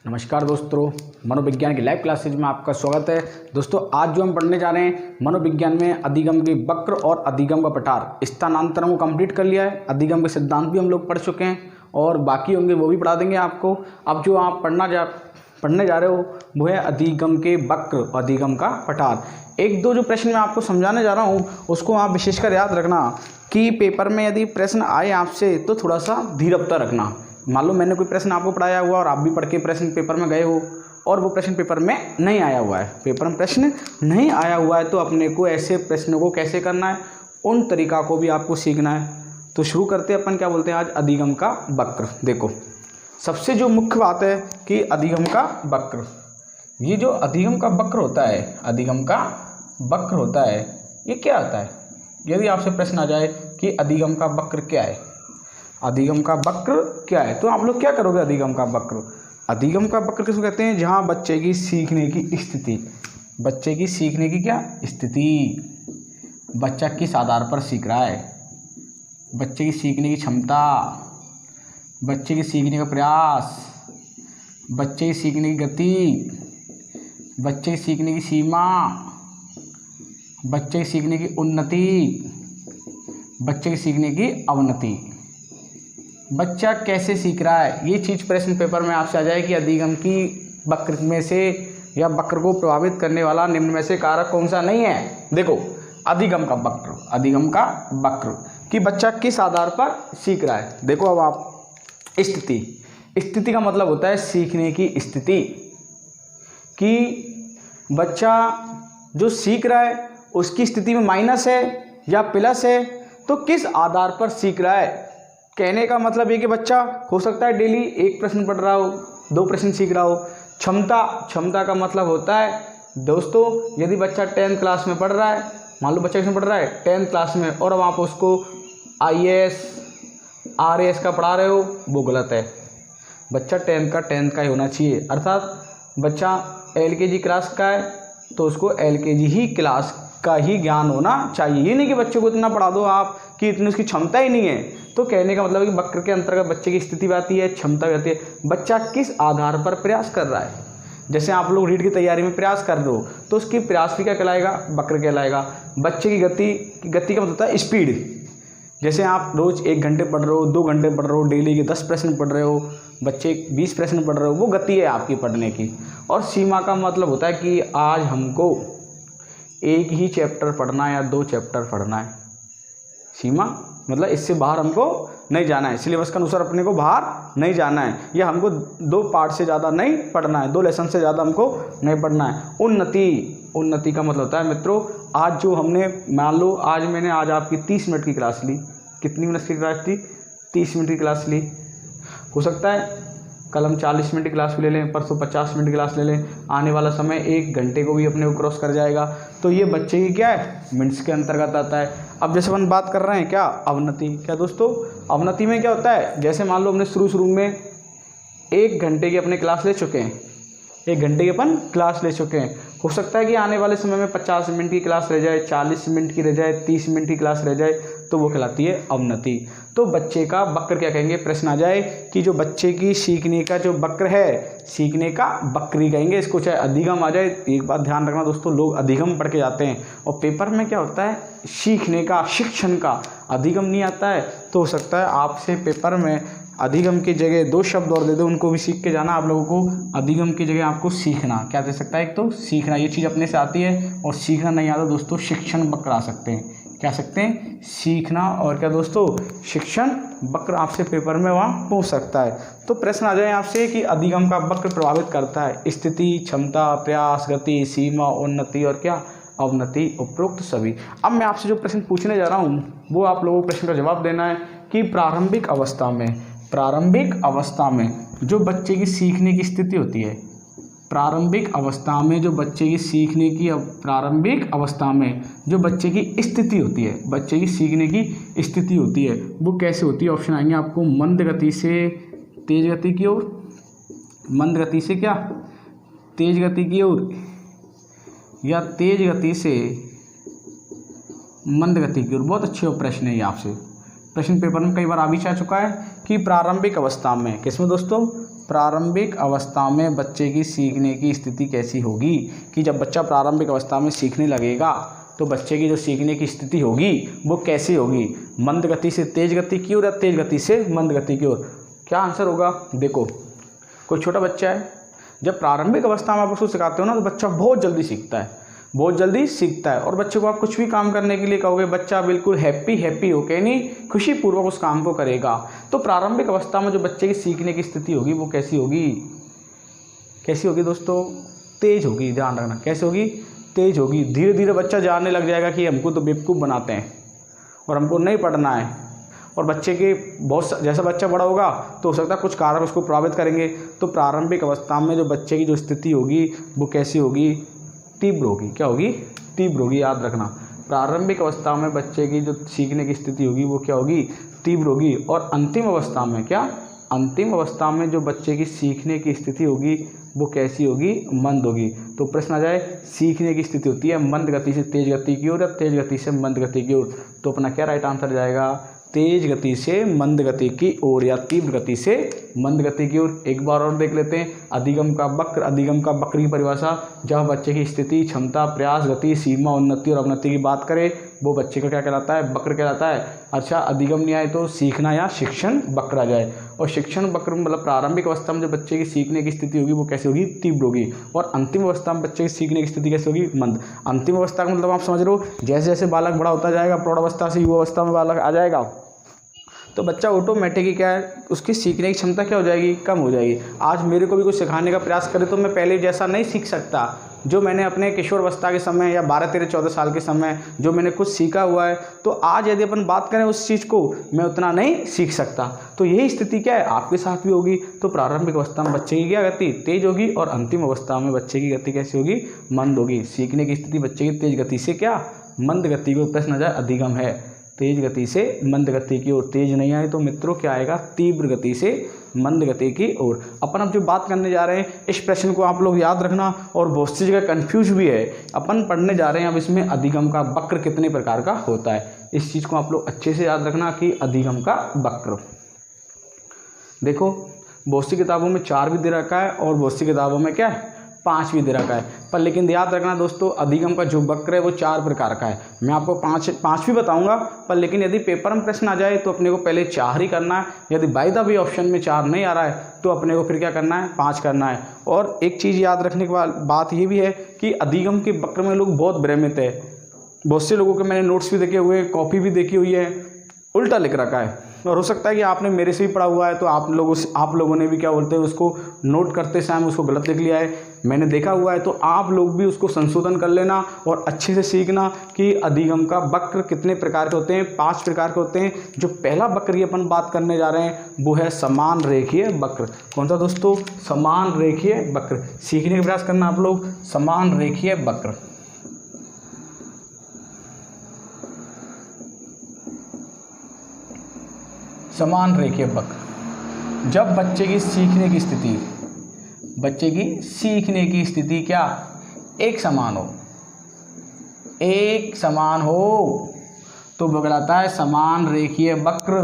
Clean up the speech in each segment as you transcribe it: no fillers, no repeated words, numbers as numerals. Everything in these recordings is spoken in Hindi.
नमस्कार दोस्तों, मनोविज्ञान की लाइव क्लासेज में आपका स्वागत है। दोस्तों आज जो हम पढ़ने जा रहे हैं मनोविज्ञान में अधिगम के वक्र और अधिगम का पठार स्थानांतरण को कंप्लीट कर लिया है। अधिगम के सिद्धांत भी हम लोग पढ़ चुके हैं और बाकी होंगे वो भी पढ़ा देंगे आपको। अब जो आप पढ़ने जा रहे हो वो है अधिगम के वक्र और अधिगम का पठार। एक दो जो प्रश्न मैं आपको समझाने जा रहा हूँ उसको आप विशेषकर याद रखना कि पेपर में यदि प्रश्न आए आपसे तो थोड़ा सा धीरजता रखना। मान लो मैंने कोई प्रश्न आपको पढ़ाया हुआ और आप भी पढ़ के प्रश्न पेपर में गए हो और वो प्रश्न पेपर में नहीं आया हुआ है, पेपर में प्रश्न नहीं आया हुआ है, तो अपने को ऐसे प्रश्नों को कैसे करना है उन तरीका को भी आपको सीखना है। तो शुरू करते हैं अपन क्या बोलते हैं आज अधिगम का वक्र। देखो सबसे जो मुख्य बात है कि अधिगम का वक्र, ये जो अधिगम का वक्र होता है, अधिगम का वक्र होता है ये क्या होता है। यदि आपसे प्रश्न आ जाए कि अधिगम का वक्र क्या है, अधिगम का वक्र क्या है, तो आप लोग क्या करोगे। अधिगम का वक्र, अधिगम का वक्र किसको कहते हैं, जहां बच्चे की सीखने की स्थिति, बच्चे की सीखने की क्या स्थिति, बच्चा किस आधार पर सीख रहा है, बच्चे की सीखने की क्षमता, बच्चे की सीखने का प्रयास, बच्चे की सीखने की गति, बच्चे की सीखने की सीमा, बच्चे की सीखने की उन्नति, बच्चे की सीखने की अवनति, बच्चा कैसे सीख रहा है। ये चीज़ प्रश्न पेपर में आपसे आ जाए कि अधिगम की वक्र में से या वक्र को प्रभावित करने वाला निम्न में से कारक कौन सा नहीं है। देखो अधिगम का वक्र, अधिगम का वक्र कि बच्चा किस आधार पर सीख रहा है। देखो अब आप स्थिति, स्थिति का मतलब होता है सीखने की स्थिति, कि बच्चा जो सीख रहा है उसकी स्थिति में माइनस है या प्लस है, तो किस आधार पर सीख रहा है। कहने का मतलब ये कि बच्चा हो सकता है डेली एक प्रश्न पढ़ रहा हो, दो प्रश्न सीख रहा हो। क्षमता, क्षमता का मतलब होता है दोस्तों यदि बच्चा 10th क्लास में पढ़ रहा है, मान लो बच्चा किसमें पढ़ रहा है 10th क्लास में, और अब आप उसको IAS RAS का पढ़ा रहे हो, वो गलत है। बच्चा 10th का ही होना चाहिए, अर्थात बच्चा LKG क्लास का है तो उसको LKG ही क्लास का ही ज्ञान होना चाहिए। ये नहीं कि बच्चे को इतना पढ़ा दो आप कि इतनी उसकी क्षमता ही नहीं है। तो कहने का मतलब है कि वक्र के अंतर्गत बच्चे की स्थिति भी आती है, क्षमता भी आती है, बच्चा किस आधार पर प्रयास कर रहा है। जैसे आप लोग रीट की तैयारी में प्रयास कर रहे हो तो उसकी प्रयास भी क्या कहलाएगा, वक्र कहलाएगा। बच्चे की गति, गति का मतलब होता है स्पीड। जैसे आप रोज़ 1 घंटे पढ़ रहे हो, 2 घंटे पढ़ रहे हो, डेली के 10 प्रश्न पढ़ रहे हो, बच्चे 20 प्रश्न पढ़ रहे हो, वो गति है आपकी पढ़ने की। और सीमा का मतलब होता है कि आज हमको एक ही चैप्टर पढ़ना है या 2 चैप्टर पढ़ना है। सीमा मतलब इससे बाहर हमको नहीं जाना है, सिलेबस के अनुसार अपने को बाहर नहीं जाना है, या हमको 2 पार्ट से ज़्यादा नहीं पढ़ना है, 2 लेसन से ज़्यादा हमको नहीं पढ़ना है। उन्नति, उन्नति का मतलब होता है मित्रों आज जो हमने, मान लो मैंने आज आपकी 30 मिनट की क्लास ली, कितनी मिनट की क्लास थी, 30 मिनट की क्लास ली। हो सकता है कल हम 40 मिनट की क्लास भी ले लें, परसों 50 मिनट की क्लास ले लें, आने वाला समय 1 घंटे को भी अपने को क्रॉस कर जाएगा। तो ये बच्चे की क्या है, मिनट्स के अंतर्गत आता है। अब जैसे अपन बात कर रहे हैं क्या, अवनति। क्या दोस्तों अवनति में क्या होता है, जैसे मान लो हमने शुरू में 1 घंटे की अपने क्लास ले चुके हैं, 1 घंटे की अपन क्लास ले चुके हैं। हो सकता है कि आने वाले समय में 50 मिनट की क्लास रह जाए, 40 मिनट की रह जाए, 30 मिनट की क्लास रह जाए, तो वो कहलाती है अवनति। तो बच्चे का वक्र क्या कहेंगे, प्रश्न आ जाए कि जो बच्चे की सीखने का जो वक्र है, सीखने का वक्री कहेंगे इसको। चाहे अधिगम आ जाए, एक बात ध्यान रखना दोस्तों, लोग अधिगम पढ़ के जाते हैं और पेपर में क्या होता है सीखने का, शिक्षण का, अधिगम नहीं आता है। तो हो सकता है आपसे पेपर में अधिगम की जगह 2 शब्द और दे दो, उनको भी सीख के जाना। आप लोगों को अधिगम की जगह आपको सीखना क्या दे सकता है, एक तो सीखना, ये चीज़ अपने से आती है, और सीखना नहीं आता दोस्तों शिक्षण वक्र आ सकते हैं। क्या सकते हैं, सीखना और क्या दोस्तों शिक्षण वक्र आपसे पेपर में वहाँ पूछ सकता है। तो प्रश्न आ जाए आपसे कि अधिगम का वक्र प्रभावित करता है स्थिति, क्षमता, प्रयास, गति, सीमा, उन्नति और क्या अवनति, उपरोक्त सभी। अब मैं आपसे जो प्रश्न पूछने जा रहा हूँ वो आप लोगों को प्रश्न का जवाब देना है कि प्रारंभिक अवस्था में जो बच्चे की सीखने की स्थिति होती है, प्रारंभिक अवस्था में जो बच्चे की सीखने की, प्रारंभिक अवस्था में जो बच्चे की स्थिति होती है, बच्चे की सीखने की स्थिति होती है, वो कैसे होती है। ऑप्शन आएंगे आपको, मंद गति से तेज गति की ओर, मंद गति से क्या तेज गति की ओर, या तेज गति से मंद गति की ओर। बहुत अच्छे प्रश्न है ये आपसे, प्रश्न पेपर में कई बार आ भी जा चुका है कि प्रारंभिक अवस्था में, किसमें दोस्तों प्रारंभिक अवस्था में बच्चे की सीखने की स्थिति कैसी होगी, कि जब बच्चा प्रारंभिक अवस्था में सीखने लगेगा तो बच्चे की जो सीखने की स्थिति होगी वो कैसी होगी, मंद गति से तेज गति की ओर या तेज गति से मंद गति की ओर। क्या आंसर होगा? देखो, कोई छोटा बच्चा है, जब प्रारंभिक अवस्था में आप उसको सिखाते हो ना तो बच्चा बहुत जल्दी सीखता है, बहुत जल्दी सीखता है। और बच्चे को आप कुछ भी काम करने के लिए कहोगे, बच्चा बिल्कुल हैप्पी होके नहीं खुशीपूर्वक उस काम को करेगा। तो प्रारंभिक अवस्था में जो बच्चे की सीखने की स्थिति होगी वो कैसी होगी? कैसी होगी दोस्तों? तेज होगी। ध्यान रखना, कैसे होगी? तेज होगी। धीरे धीरे बच्चा जानने लग जाएगा कि हमको तो बेवकूफ़ बनाते हैं और हमको नहीं पढ़ना है। और बच्चे के बहुत जैसा बच्चा बड़ा होगा तो हो सकता है कुछ कारक उसको प्रभावित करेंगे। तो प्रारंभिक अवस्था में जो बच्चे की जो स्थिति होगी वो कैसी होगी? तीव्र होगी। क्या होगी? तीव्र होगी। याद रखना, प्रारंभिक अवस्था में बच्चे की जो सीखने की स्थिति होगी वो क्या होगी? तीव्र होगी। और अंतिम अवस्था में क्या? अंतिम अवस्था में जो बच्चे की सीखने की स्थिति होगी वो कैसी होगी? मंद होगी। तो प्रश्न आ जाए, सीखने की स्थिति होती है मंद गति से तेज गति की ओर या तेज गति से मंद गति की ओर। तो अपना क्या राइट आंसर जाएगा? तेज गति से मंद गति की ओर या तीव्र गति से मंद गति की ओर। एक बार और देख लेते हैं, अधिगम का वक्र। अधिगम का वक्र की परिभाषा, जब बच्चे की स्थिति, क्षमता, प्रयास, गति, सीमा, उन्नति और अवनति की बात करें वो बच्चे का क्या कहलाता है? वक्र कहलाता है। अच्छा, अधिगम नहीं आए तो सीखना या शिक्षण वक्र आ जाए। और शिक्षण वक्र मतलब प्रारंभिक अवस्था में जो बच्चे की सीखने की स्थिति होगी वो कैसी होगी? तीव्र होगी। और अंतिम अवस्था में बच्चे की सीखने की स्थिति कैसी होगी? मंद। अंतिम अवस्था का मतलब आप समझ रहे हो, जैसे जैसे बालक बड़ा होता जाएगा, प्रौढ़ अवस्था से युवा अवस्था में बालक आ जाएगा तो बच्चा ऑटोमेटिकली क्या है, उसकी सीखने की क्षमता क्या हो जाएगी? कम हो जाएगी। आज मेरे को भी कुछ सिखाने का प्रयास करे तो मैं पहले जैसा नहीं सीख सकता। जो मैंने अपने किशोर अवस्था के समय या 12, 13, 14 साल के समय जो मैंने कुछ सीखा हुआ है, तो आज यदि अपन बात करें उस चीज़ को, मैं उतना नहीं सीख सकता। तो यही स्थिति क्या है, आपके साथ भी होगी। तो प्रारंभिक अवस्था में बच्चे की क्या गति? तेज होगी। और अंतिम अवस्था में बच्चे की गति कैसी होगी? मंद होगी। सीखने की स्थिति बच्चे की तेज गति से क्या? मंद गति को। प्रश्न आ जाए, अधिगम है तेज गति से मंद गति की ओर। तेज नहीं आए तो मित्रों क्या आएगा? तीव्र गति से मंद गति की ओर। अपन अब जो बात करने जा रहे हैं, इस प्रश्न को आप लोग याद रखना। और बहुत सी जगह कन्फ्यूज भी है। अपन पढ़ने जा रहे हैं अब इसमें अधिगम का वक्र कितने प्रकार का होता है। इस चीज़ को आप लोग अच्छे से याद रखना कि अधिगम का वक्र। देखो, बहुत सी किताबों में 4 भी दे रखा है और बहुत सी किताबों में क्या है? 5 भी दे रखा है। पर लेकिन याद रखना दोस्तों, अधिगम का जो वक्र है वो 4 प्रकार का है। मैं आपको 5 भी बताऊंगा, पर लेकिन यदि पेपर में प्रश्न आ जाए तो अपने को पहले 4 ही करना है। यदि बाय द वे ऑप्शन में 4 नहीं आ रहा है तो अपने को फिर क्या करना है? 5 करना है। और एक चीज़ याद रखने के बाद बात ये भी है कि अधिगम के वक्र में लोग बहुत भ्रमित है। बहुत से लोगों के मैंने नोट्स भी देखे हुए, कॉपी भी देखी हुई है, उल्टा लिख रखा है। और हो सकता है कि आपने मेरे से भी पढ़ा हुआ है तो आप लोगों ने भी क्या बोलते हैं, उसको नोट करते समय उसको गलत लिख लिया है। मैंने देखा हुआ है, तो आप लोग भी उसको संशोधन कर लेना और अच्छे से सीखना कि अधिगम का वक्र कितने प्रकार के होते हैं। 5 प्रकार के होते हैं। जो पहला वक्र की अपन बात करने जा रहे हैं वो है समान रेखीय वक्र। कौन सा दोस्तों? समान रेखीय वक्र। सीखने का प्रयास करना आप लोग, समान रेखीय वक्र। समान रेखीय वक्र, जब बच्चे की सीखने की स्थिति क्या? एक समान हो तो वो कहलाता है समान रेखीय वक्र।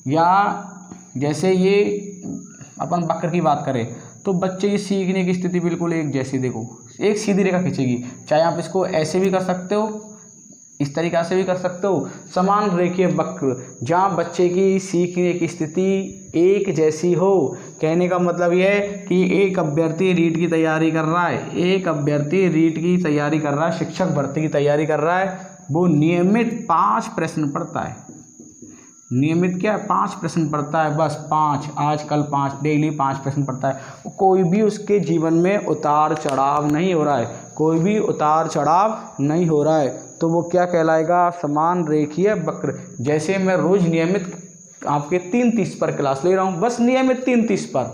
या जैसे ये अपन वक्र की बात करें तो बच्चे की सीखने की स्थिति बिल्कुल एक जैसी, देखो एक सीधी रेखा खींचेगी। चाहे आप इसको ऐसे भी कर सकते हो, इस तरीक़ा से भी कर सकते हो। समान रेखीय वक्र, जहाँ बच्चे की सीखने की स्थिति एक जैसी हो। कहने का मतलब यह है कि एक अभ्यर्थी रीट की तैयारी कर रहा है, शिक्षक भर्ती की तैयारी कर रहा है, वो नियमित 5 प्रश्न पढ़ता है। नियमित क्या? 5 प्रश्न पढ़ता है, बस 5, आज कल 5, डेली 5 प्रश्न पढ़ता है। कोई भी उसके जीवन में उतार चढ़ाव नहीं हो रहा है, तो वो क्या कहलाएगा? समान रेखीय वक्र। जैसे मैं रोज नियमित आपके 3:30 पर क्लास ले रहा हूँ, बस नियमित 3:30 पर,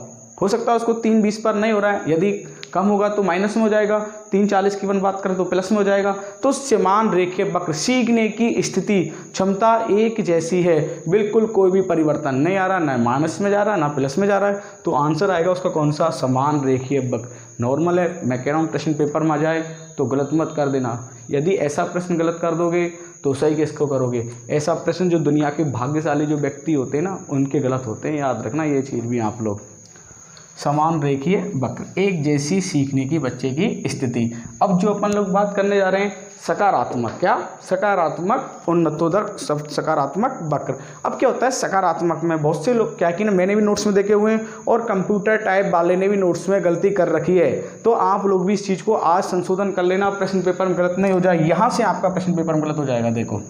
हो सकता है उसको 3:20 पर नहीं हो रहा है। यदि कम होगा तो माइनस में हो जाएगा, 3:40 की अपन बात करें तो प्लस में हो जाएगा। तो समान रेखीय वक्र, सीखने की स्थिति, क्षमता एक जैसी है, बिल्कुल कोई भी परिवर्तन नहीं आ रहा, ना माइनस में जा रहा है ना प्लस में जा रहा है। तो आंसर आएगा उसका कौन सा? समान रेखीय वक्र। नॉर्मल है, मैं कह रहा हूँ प्रश्न पेपर में आ जाए तो गलत मत कर देना। यदि ऐसा प्रश्न गलत कर दोगे तो सही किसको करोगे? ऐसा प्रश्न जो दुनिया के भाग्यशाली जो व्यक्ति होते हैं ना, उनके गलत होते हैं। याद रखना ये चीज़ भी आप लोग। समान रेखीय वक्र, एक जैसी सीखने की बच्चे की स्थिति। अब जो अपन लोग बात करने जा रहे हैं सकारात्मक, क्या सकारात्मक उन्नतोदर सकारात्मक वक्र। अब क्या होता है सकारात्मक में बहुत से लोग क्या कि ना मैंने भी नोट्स में देखे हुए हैं और कंप्यूटर टाइप वाले ने भी नोट्स में गलती कर रखी है, तो आप लोग भी इस चीज़ को आज संशोधन कर लेना, प्रश्न पेपर में गलत नहीं हो जाए। यहाँ से आपका प्रश्न पेपर में गलत हो जाएगा। देखो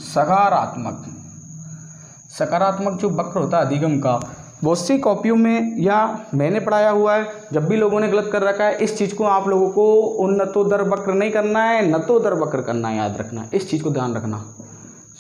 सकारात्मक, सकारात्मक जो वक्र होता है अधिगम का, बहुत सी कॉपियों में या मैंने पढ़ाया हुआ है, जब भी लोगों ने गलत कर रखा है, इस चीज़ को आप लोगों को उन्नतोदर वक्र नहीं करना है, नतोदर वक्र करना है, याद रखना, इस चीज़ को ध्यान रखना।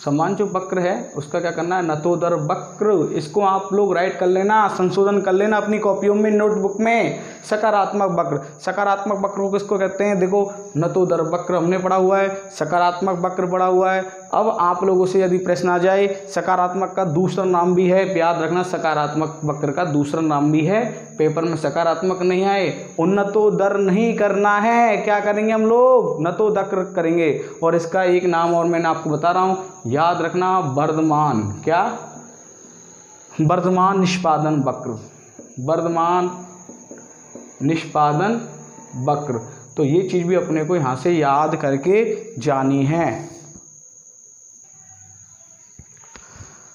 समान जो वक्र है उसका क्या करना है नतोदर वक्र, इसको आप लोग राइट कर लेना, संशोधन कर लेना अपनी कॉपियों में, नोटबुक में। सकारात्मक वक्र, सकारात्मक वक्र को किसको कहते हैं, देखो नतोदर वक्र हमने पढ़ा हुआ है, सकारात्मक वक्र पढ़ा हुआ है। अब आप लोगों से यदि प्रश्न आ जाए सकारात्मक का दूसरा नाम भी है, याद रखना सकारात्मक वक्र का दूसरा नाम भी है, पेपर में सकारात्मक नहीं आए, उन्नतोदर नहीं करना है, क्या करेंगे हम लोग नतोदर करेंगे। और इसका एक नाम और मैंने आपको बता रहा हूँ, याद रखना वर्धमान, क्या वर्धमान निष्पादन वक्र, वर्धमान निष्पादन वक्र। तो ये चीज़ भी अपने को यहाँ से याद करके जानी है।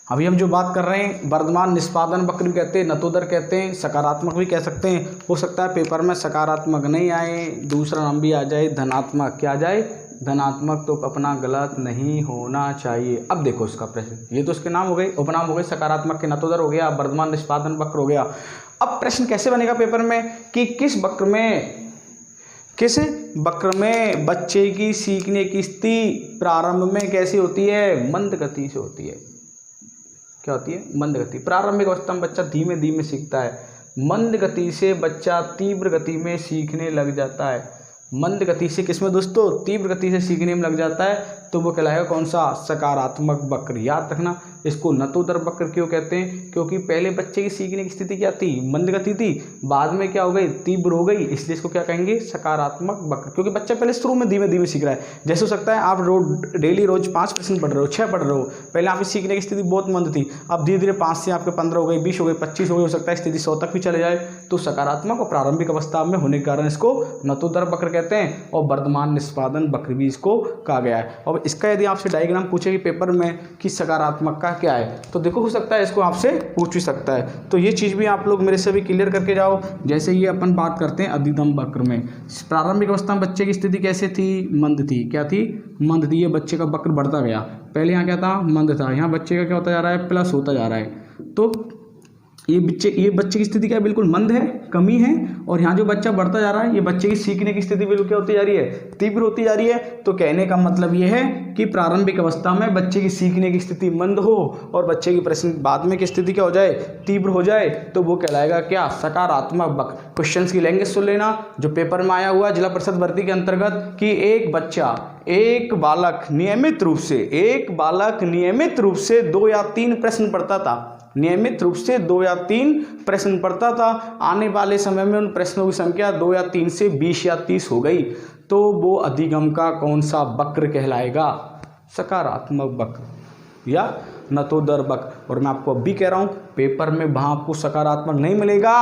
अभी हम जो बात कर रहे हैं वर्धमान निष्पादन वक्र भी कहते हैं, नतोदर कहते हैं, सकारात्मक भी कह सकते हैं। हो सकता है पेपर में सकारात्मक नहीं आए, दूसरा नाम भी आ जाए धनात्मक, क्या आ जाए धनात्मक, तो अपना गलत नहीं होना चाहिए। अब देखो इसका प्रश्न, ये तो उसके नाम हो गए, उपनाम हो गए, सकारात्मक के नतोदर हो गया, वर्धमान निष्पादन वक्र हो गया। अब प्रश्न कैसे बनेगा पेपर में कि किस वक्र में बच्चे की सीखने की स्थिति प्रारंभ में कैसी होती है, मंद गति से होती है। क्या होती है, मंद गति। प्रारंभिक अवस्था में बच्चा धीमे धीमे सीखता है, मंद गति से बच्चा तीव्र गति में सीखने लग जाता है। मंद गति से किसमें दोस्तों, तीव्र गति से सीखने में लग जाता है, तो वो कहलाएगा कौन सा, सकारात्मक वक्र। याद रखना इसको नतोदर वक्र क्यों कहते हैं, क्योंकि पहले बच्चे की सीखने की स्थिति क्या थी, मंद गति थी, बाद में क्या हो गई, तीव्र हो गई, इसलिए इसको क्या कहेंगे, सकारात्मक वक्र। क्योंकि बच्चा पहले शुरू में धीमे धीमे सीख रहा है। जैसे हो सकता है आप डेली रोज 5% पढ़ रहे हो, 6 पढ़ रहे हो, पहले आपकी सीखने की स्थिति बहुत मंद थी, अब धीरे धीरे 5 से आपके 15 हो गई, 20 हो गई, 25 हो गई, हो सकता है स्थिति 100 तक भी चले जाए। तो सकारात्मक और प्रारंभिक अवस्था में होने के कारण इसको नतोदर वक्र कहते हैं, और वर्धमान निष्पादन वक्र भी इसको कहा गया है। और इसका यदि आपसे डायग्राम पूछेगी पेपर में कि सकारात्मक का क्या है, तो देखो हो सकता है इसको आपसे पूछ भी सकता है। तो ये चीज़ भी आप लोग मेरे से भी क्लियर करके जाओ। जैसे ये अपन बात करते हैं अधिगम वक्र में, प्रारंभिक अवस्था में बच्चे की स्थिति कैसे थी, मंद थी, क्या थी, मंद थी। ये बच्चे का वक्र बढ़ता गया, पहले यहाँ क्या था, मंद था, यहाँ बच्चे का क्या होता जा रहा है, प्लस होता जा रहा है। तो ये बच्चे की स्थिति क्या है, बिल्कुल मंद है, कमी है, और यहाँ जो बच्चा बढ़ता जा रहा है, ये बच्चे की सीखने की स्थिति बिल्कुल क्या होती जा रही है, तीव्र होती जा रही है। तो कहने का मतलब ये है कि प्रारंभिक अवस्था में बच्चे की सीखने की स्थिति मंद हो और बच्चे की प्रश्न बाद में की स्थिति क्या हो जाए, तीव्र हो जाए, तो वो कहलाएगा क्या, सकारात्मक वक्र। क्वेश्चन की लैंग्वेज सुन लेना जो पेपर में आया हुआ जिला परिषद भर्ती के अंतर्गत, कि एक बालक नियमित रूप से 2 या 3 प्रश्न पढ़ता था, नियमित रूप से 2 या 3 प्रश्न पढ़ता था। आने वाले समय में उन प्रश्नों की संख्या 2 या 3 से 20 या 30 हो गई, तो वो अधिगम का कौन सा वक्र कहलाएगा, सकारात्मक वक्र या नतोदर वक्र। और मैं आपको अब भी कह रहा हूँ पेपर में वहाँ आपको सकारात्मक नहीं मिलेगा,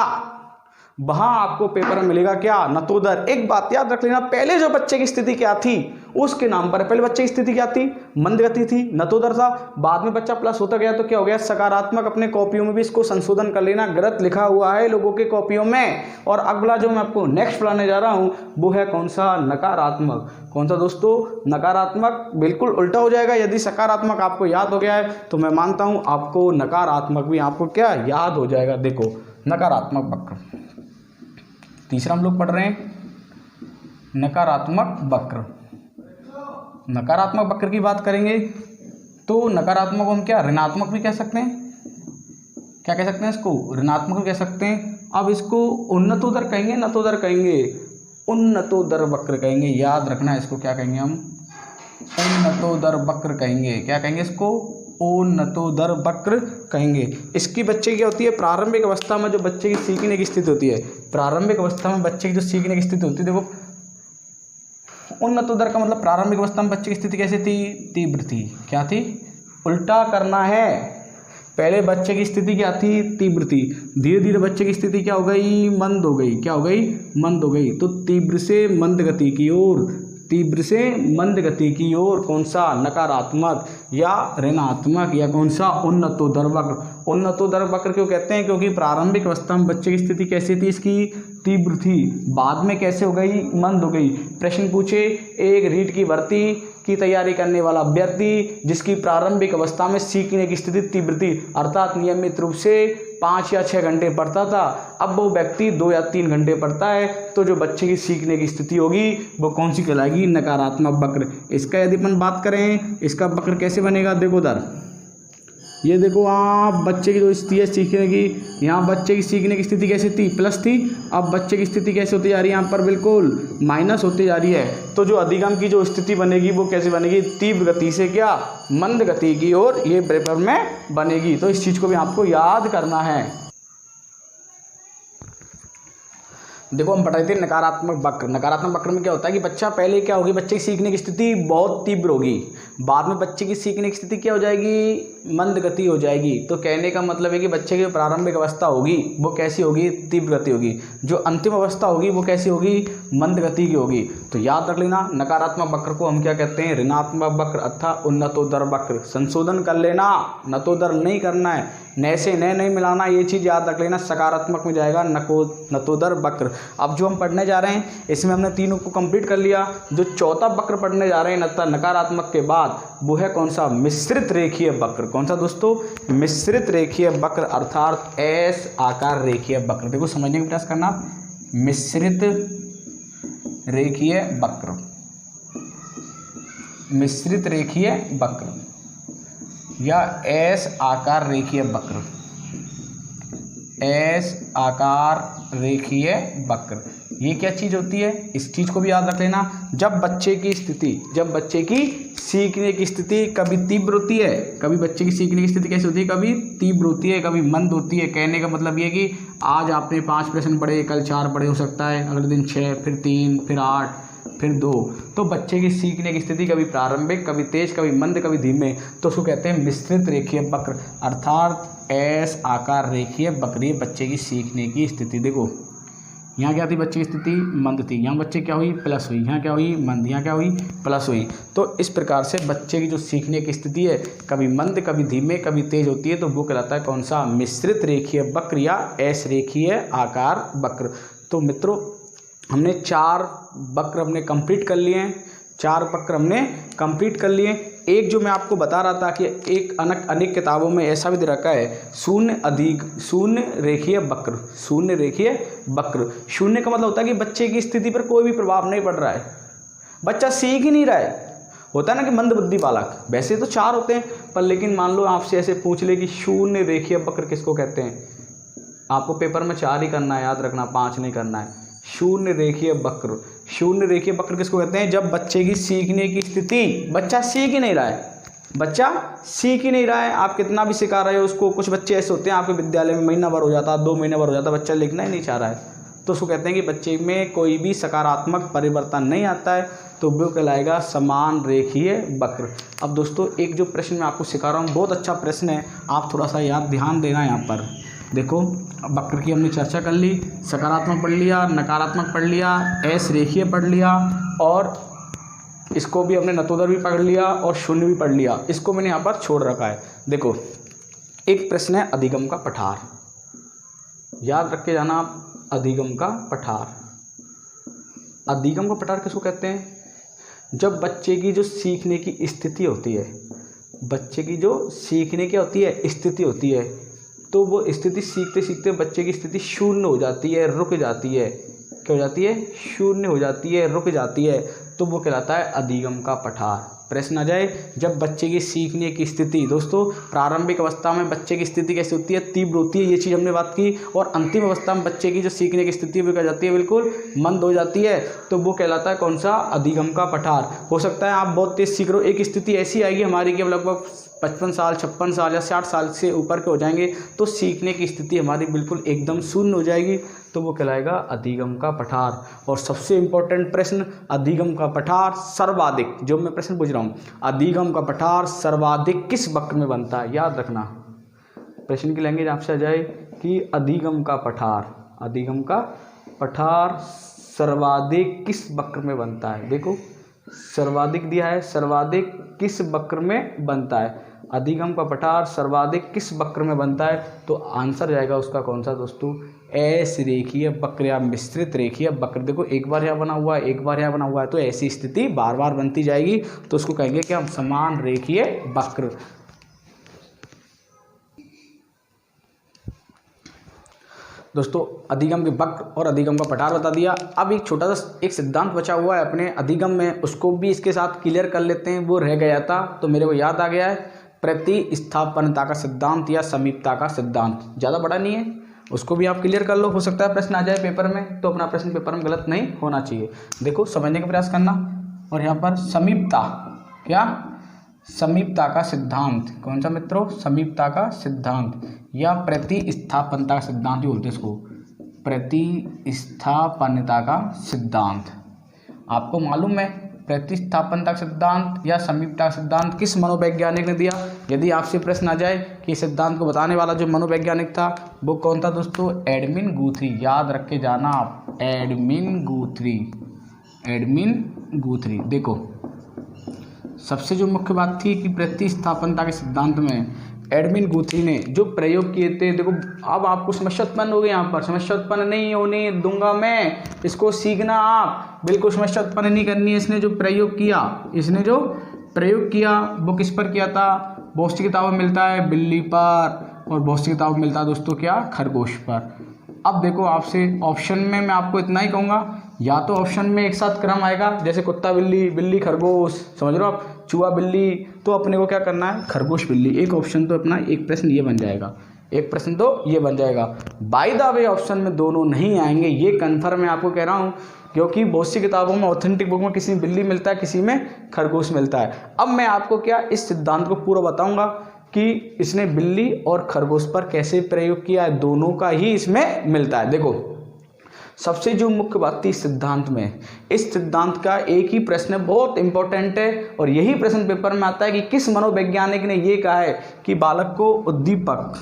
वहाँ आपको पेपर में मिलेगा क्या, नतोदर। एक बात याद रख लेना, पहले जो बच्चे की स्थिति क्या थी उसके नाम पर, पहले बच्चे की स्थिति क्या थी, मंद गति थी, नतोदर था, बाद में बच्चा प्लस होता गया तो क्या हो गया, सकारात्मक। अपने कॉपियों में भी इसको संशोधन कर लेना, गलत लिखा हुआ है लोगों के कॉपियों में। और अगला जो मैं आपको नेक्स्ट पढ़ाने जा रहा हूँ वो है कौन सा, नकारात्मक। कौन सा दोस्तों, नकारात्मक। बिल्कुल उल्टा हो जाएगा, यदि सकारात्मक आपको याद हो गया है तो मैं मानता हूँ आपको नकारात्मक भी आपको क्या याद हो जाएगा। देखो नकारात्मक वक्र, तीसरा हम लोग पढ़ रहे हैं नकारात्मक वक्र। नकारात्मक वक्र की बात करेंगे तो नकारात्मक को हम क्या, ऋणात्मक भी कह सकते हैं, क्या कह सकते हैं इसको, ऋणात्मक भी कह सकते हैं। अब इसको उन्नतोदर कहेंगे, नतोदर कहेंगे, उन्नतोदर वक्र कहेंगे। याद रखना इसको क्या कहेंगे हम, उन्नतोदर वक्र कहेंगे। क्या कहेंगे इसको, उन्नतोदर वक्र कहेंगे। इसकी बच्चे की क्या होती है, प्रारंभिक अवस्था में जो बच्चे की सीखने की स्थिति होती है, प्रारंभिक अवस्था में बच्चे की जो सीखने की स्थिति होती है, देखो उन्नतोदर का मतलब प्रारंभिक अवस्था में बच्चे की स्थिति कैसे थी, तीव्र थी, क्या थी, उल्टा करना है। पहले बच्चे की स्थिति क्या थी, तीव्र थी, धीरे धीरे बच्चे की स्थिति क्या हो गई, मंद हो गई, क्या हो गई, मंद हो गई। तो तीव्र से मंद गति की ओर, तीव्र से मंद गति की ओर कौन सा, नकारात्मक या ऋणात्मक, या कौन सा, उन्नतोदर वक्र। उन्नतोदर वक्र क्यों कहते हैं, क्योंकि प्रारंभिक अवस्था में बच्चे की स्थिति कैसी थी, इसकी तीव्र थी, बाद में कैसे हो गई, मंद हो गई। प्रश्न पूछे, एक रीट की भर्ती की तैयारी करने वाला अभ्यर्थी जिसकी प्रारंभिक अवस्था में सीखने की स्थिति तीव्र थी, अर्थात नियमित रूप से 5 या 6 घंटे पढ़ता था, अब वो व्यक्ति 2 या 3 घंटे पढ़ता है, तो जो बच्चे की सीखने की स्थिति होगी वो कौन सी कहलाएगी, नकारात्मक वक्र। इसका यदि अपन बात करें, इसका वक्र कैसे बनेगा, देखो उधर ये देखो, आप बच्चे की जो स्थिति है सीखने की, यहाँ बच्चे की सीखने की स्थिति कैसी थी, प्लस थी, अब बच्चे की स्थिति कैसे होती जा रही है, यहाँ पर बिल्कुल माइनस होती जा रही है। तो जो अधिगम की जो स्थिति बनेगी वो कैसे बनेगी, तीव्र गति से क्या, मंद गति की ओर ये पेपर में बनेगी। तो इस चीज़ को भी आपको याद करना है। देखो हम पढ़ रहे थे नकारात्मक वक्र। नकारात्मक वक्र में क्या होता है कि बच्चा पहले क्या होगी, बच्चे की सीखने की स्थिति बहुत तीव्र होगी, बाद में बच्चे की सीखने की स्थिति क्या हो जाएगी, मंद गति हो जाएगी। तो कहने का मतलब है कि बच्चे की प्रारंभिक अवस्था होगी वो कैसी होगी, तीव्र गति होगी, जो अंतिम अवस्था होगी वो कैसी होगी, मंद गति की होगी। तो याद रख लेना, नकारात्मक वक्र को हम क्या कहते हैं, ऋणात्मक वक्र अथवा उन्नतोदर वक्र। संशोधन कर लेना, नतोदर नहीं करना है, नए से नए नहीं मिलाना, ये चीज़ याद रख लेना। सकारात्मक में जाएगा नतोदर वक्र। अब जो हम पढ़ने जा रहे हैं इसमें हमने तीनों को कंप्लीट कर लिया। जो चौथा वक्र पढ़ने जा रहे हैं नकारात्मक के बाद, वो है कौन सा, मिश्रित रेखीय वक्र। कौन सा दोस्तों, मिश्रित रेखीय वक्र अर्थात एस आकार रेखीय वक्र। देखो समझने का प्रयास करना, मिश्रित रेखीय वक्र, मिश्रित रेखीय वक्र या एस आकार रेखीय वक्र, एस आकार रेखीय वक्र। ये क्या चीज़ होती है, इस चीज़ को भी याद रख लेना। जब बच्चे की स्थिति, जब बच्चे की सीखने की स्थिति कभी तीव्र होती है, कभी बच्चे की सीखने की स्थिति कैसी होती है, कभी तीव्र होती है, कभी मंद होती है। कहने का मतलब ये कि आज आपने 5 प्रश्न पढ़े, कल 4 पढ़े, हो सकता है अगले दिन 6, फिर 3, फिर 8, फिर 2। तो बच्चे की सीखने की स्थिति कभी प्रारंभिक, कभी तेज, कभी मंद, कभी धीमे, तो उसको कहते हैं मिश्रित रेखीय वक्र अर्थात एस आकार रेखीय वक्र। ये बच्चे की सीखने की स्थिति। देखो यहाँ क्या थी, बच्चे की स्थिति मंद थी, यहाँ बच्चे क्या हुई, प्लस हुई, यहाँ क्या हुई, मंद, यहाँ क्या हुई, प्लस हुई। तो इस प्रकार से बच्चे की जो सीखने की स्थिति है कभी मंद, कभी धीमे, कभी तेज होती है, तो वो कहलाता है कौन सा, मिश्रित रेखीय वक्र या एस रेखीय आकार वक्र। तो मित्रों हमने 4 वक्र हमने कंप्लीट कर लिए हैं, 4 वक्र हमने कंप्लीट कर लिए। एक जो मैं आपको बता रहा था कि एक अनेक किताबों में ऐसा भी दे रखा है, शून्य रेखीय वक्र। शून्य रेखीय वक्र, शून्य का मतलब होता है कि बच्चे की स्थिति पर कोई भी प्रभाव नहीं पड़ रहा है, बच्चा सीख ही नहीं रहा है। होता है ना कि मंद बुद्धि बालक, वैसे तो 4 होते हैं, पर लेकिन मान लो आपसे ऐसे पूछ ले कि शून्य रेखीय वक्र किसको कहते हैं, आपको पेपर में 4 ही करना है, याद रखना, 5 नहीं करना है। शून्य रेखीय वक्र, शून्य रेखीय वक्र किसको कहते हैं, जब बच्चे की सीखने की स्थिति, बच्चा सीख ही नहीं रहा है, बच्चा सीख ही नहीं रहा है, आप कितना भी सिखा रहे हो उसको। कुछ बच्चे ऐसे होते हैं आपके विद्यालय में महीना भर हो जाता, 2 महीने भर हो जाता, बच्चा लिखना ही नहीं चाह रहा है, तो उसको कहते हैं कि बच्चे में कोई भी सकारात्मक परिवर्तन नहीं आता है, तो वो कहलाएगा समान रेखीय वक्र। अब दोस्तों एक जो प्रश्न मैं आपको सिखा रहा हूँ बहुत अच्छा प्रश्न है, आप थोड़ा सा याद ध्यान देना। यहाँ पर देखो वक्र की हमने चर्चा कर ली, सकारात्मक पढ़ लिया, नकारात्मक पढ़ लिया, एस रेखीय पढ़ लिया, और इसको भी हमने नतोदर भी पढ़ लिया और शून्य भी पढ़ लिया। इसको मैंने यहाँ पर छोड़ रखा है। देखो एक प्रश्न है अधिगम का पठार, याद रख के जाना आप, अधिगम का पठार। अधिगम का पठार किसको कहते हैं, जब बच्चे की जो सीखने की स्थिति होती है, बच्चे की जो सीखने की होती है स्थिति होती है, तो वो स्थिति सीखते सीखते बच्चे की स्थिति शून्य हो जाती है, रुक जाती है। क्या हो जाती है, शून्य हो जाती है, रुक जाती है, तो वो कहलाता है अधिगम का पठार। प्रश्न आ जाए, जब बच्चे की सीखने की स्थिति, दोस्तों प्रारंभिक अवस्था में बच्चे की स्थिति कैसी होती है, तीव्र होती है, ये चीज़ हमने बात की, और अंतिम अवस्था में बच्चे की जो सीखने की स्थिति वो क्या जाती है, बिल्कुल मंद हो जाती है, तो वो कहलाता है कौन सा, अधिगम का पठार। हो सकता है आप बहुत तेज सीख रहे हो, एक स्थिति ऐसी आएगी हमारी कि लगभग 55 साल 56 साल या 60 साल से ऊपर के हो जाएंगे, तो सीखने की स्थिति हमारी बिल्कुल एकदम शून्य हो जाएगी, तो वो कहलाएगा अधिगम का पठार। और सबसे इम्पोर्टेंट प्रश्न, अधिगम का पठार सर्वाधिक, जो मैं प्रश्न पूछ रहा हूँ, अधिगम का पठार सर्वाधिक किस वक्र में बनता है, याद रखना, प्रश्न की लैंग्वेज आपसे आ जाए कि अधिगम का पठार, अधिगम का पठार सर्वाधिक किस वक्र में बनता है। देखो सर्वाधिक दिया है, सर्वाधिक किस वक्र में बनता है, अधिगम का पठार सर्वाधिक किस वक्र में बनता है, तो आंसर जाएगा उसका कौन सा दोस्तों, एस रेखीय वक्र या मिश्रित रेखीय वक्र। देखो एक बार यहाँ बना हुआ है, एक बार यहाँ बना हुआ है, तो ऐसी स्थिति बार बार बनती जाएगी, तो उसको कहेंगे कि हम समान रेखीय वक्र। दोस्तों अधिगम के वक्र और अधिगम का पठार बता दिया। अब एक छोटा सा एक सिद्धांत बचा हुआ है अपने अधिगम में, उसको भी इसके साथ क्लियर कर लेते हैं। वो रह गया था तो मेरे को याद आ गया है, प्रतिस्थापनता का सिद्धांत या समीपता का सिद्धांत। ज़्यादा बड़ा नहीं है, उसको भी आप क्लियर कर लो, हो सकता है प्रश्न आ जाए पेपर में, तो अपना प्रश्न पेपर में गलत नहीं होना चाहिए। देखो समझने का प्रयास करना। और यहाँ पर समीपता, क्या समीपता का सिद्धांत, कौन सा मित्रों, समीपता का सिद्धांत या प्रतिस्थापनता का सिद्धांत भी बोलते हैं इसको, प्रतिस्थापनता का सिद्धांत। आपको मालूम है प्रतिस्थापनता का सिद्धांत या समीपता का सिद्धांत किस मनोवैज्ञानिक ने दिया। यदि आपसे प्रश्न आ जाए कि सिद्धांत को बताने वाला जो मनोवैज्ञानिक था वो कौन था दोस्तों, एडमिन गुथरी। याद रख के जाना आप, एडमिन गुथरी, एडमिन गुथरी। देखो सबसे जो मुख्य बात थी कि प्रतिस्थापनता के सिद्धांत में एडमिन गुथरी ने जो प्रयोग किए थे, देखो अब आपको समस्या उत्पन्न हो गई, यहाँ पर समस्या उत्पन्न नहीं होने दूंगा मैं, इसको सीखना आप, बिल्कुल समस्या उत्पन्न नहीं करनी है। इसने जो प्रयोग किया, इसने जो प्रयोग किया वो किस पर किया था, बहुत सी किताबों में मिलता है बिल्ली पर, और बहुत सी किताबों में मिलता है दोस्तों क्या, खरगोश पर। अब देखो आपसे ऑप्शन में मैं आपको इतना ही कहूँगा, या तो ऑप्शन में एक साथ क्रम आएगा, जैसे कुत्ता बिल्ली, बिल्ली खरगोश, समझ लो आप, चूहा बिल्ली, तो अपने को क्या करना है, खरगोश बिल्ली। एक ऑप्शन तो अपना, एक प्रश्न ये बन जाएगा, एक प्रश्न तो ये बन जाएगा। बाय द वे ऑप्शन में दोनों नहीं आएंगे, ये कन्फर्म मैं आपको कह रहा हूँ, क्योंकि बहुत सी किताबों में, ऑथेंटिक बुक में किसी में बिल्ली मिलता है, किसी में खरगोश मिलता है। अब मैं आपको क्या इस सिद्धांत को पूरा बताऊँगा कि इसने बिल्ली और खरगोश पर कैसे प्रयोग किया है, दोनों का ही इसमें मिलता है। देखो सबसे जो मुख्य बात थी सिद्धांत में, इस सिद्धांत का एक ही प्रश्न बहुत इंपॉर्टेंट है, और यही प्रश्न पेपर में आता है कि किस मनोवैज्ञानिक ने ये कहा है कि बालक को उद्दीपक,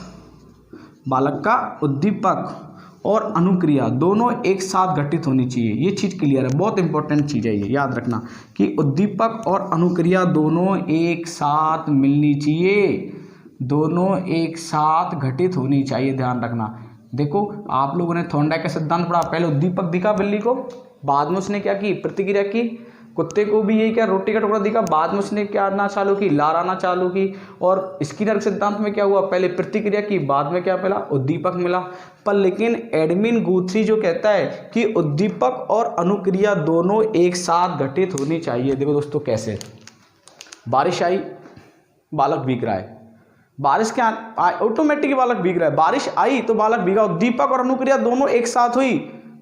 बालक का उद्दीपक और अनुक्रिया दोनों एक साथ घटित होनी चाहिए। ये चीज़ क्लियर है, बहुत इंपॉर्टेंट चीज़ है ये, याद रखना कि उद्दीपक और अनुक्रिया दोनों एक साथ मिलनी चाहिए, दोनों एक साथ घटित होनी चाहिए, ध्यान रखना। देखो आप लोगों ने थॉर्नडाइक का सिद्धांत पढ़ा, पहले उद्दीपक दिखा बिल्ली को, बाद में उसने क्या की, प्रतिक्रिया की। कुत्ते को भी ये क्या, रोटी का टुकड़ा दिखा, बाद में उसने क्या आना चालू की, लाराना चालू की। और स्किनर के सिद्धांत में क्या हुआ, पहले प्रतिक्रिया की, बाद में क्या मिला, उद्दीपक मिला। पर लेकिन एडमिन गुथरी जो कहता है कि उद्दीपक और अनुक्रिया दोनों एक साथ घटित होनी चाहिए। देखो दोस्तों कैसे, बारिश आई, बालक भीग रहा है, बारिश के ऑटोमेटिक बालक भीग रहा है, बारिश आई तो बालक भीगा, उद्दीपक और अनुक्रिया दोनों एक साथ हुई।